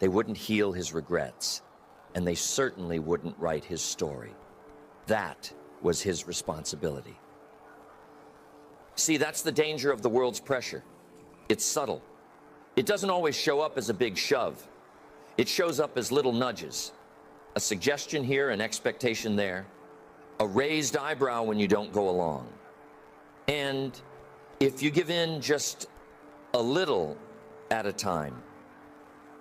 They wouldn't heal his regrets, and they certainly wouldn't write his story. That was his responsibility. See, that's the danger of the world's pressure. It's subtle. It doesn't always show up as a big shove. It shows up as little nudges. A suggestion here, an expectation there. A raised eyebrow when you don't go along. And if you give in just a little at a time,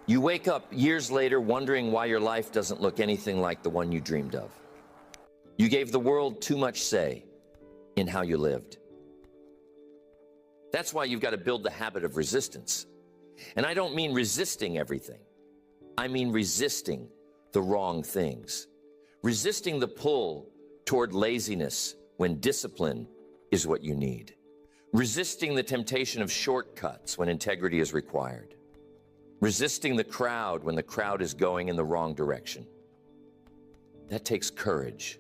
you wake up years later wondering why your life doesn't look anything like the one you dreamed of. You gave the world too much say in how you lived. That's why you've got to build the habit of resistance. And I don't mean resisting everything. I mean resisting the wrong things. Resisting the pull toward laziness when discipline is what you need. Resisting the temptation of shortcuts when integrity is required. Resisting the crowd when the crowd is going in the wrong direction. That takes courage.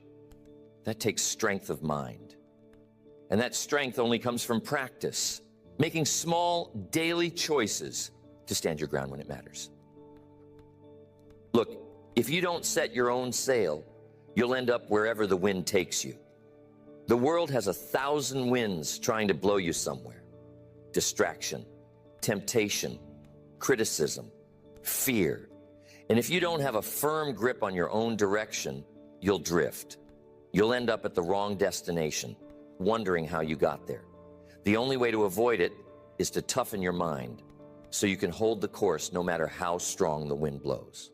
That takes strength of mind. And that strength only comes from practice, making small daily choices to stand your ground when it matters. Look, if you don't set your own sail, you'll end up wherever the wind takes you. The world has 1,000 winds trying to blow you somewhere. Distraction, temptation, criticism, fear. And if you don't have a firm grip on your own direction, you'll drift. You'll end up at the wrong destination, wondering how you got there. The only way to avoid it is to toughen your mind so you can hold the course no matter how strong the wind blows.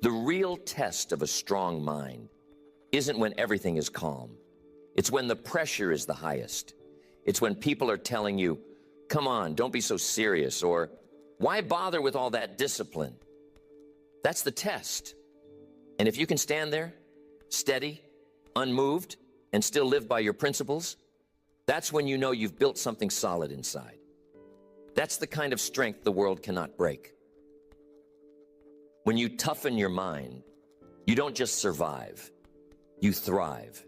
The real test of a strong mind isn't when everything is calm. It's when the pressure is the highest. It's when people are telling you, come on, don't be so serious, or why bother with all that discipline? That's the test. And if you can stand there, steady, unmoved, and still live by your principles, that's when you know you've built something solid inside. That's the kind of strength the world cannot break. When you toughen your mind, you don't just survive, you thrive.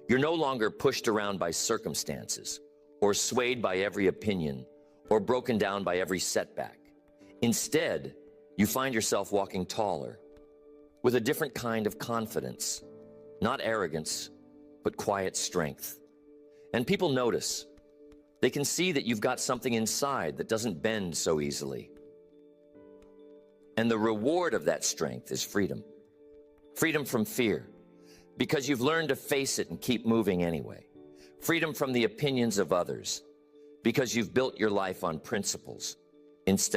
You're no longer pushed around by circumstances, or swayed by every opinion, or broken down by every setback. Instead, you find yourself walking taller, with a different kind of confidence, not arrogance, but quiet strength. And people notice. They can see that you've got something inside that doesn't bend so easily. And the reward of that strength is freedom. Freedom from fear, because you've learned to face it and keep moving anyway. Freedom from the opinions of others, because you've built your life on principles instead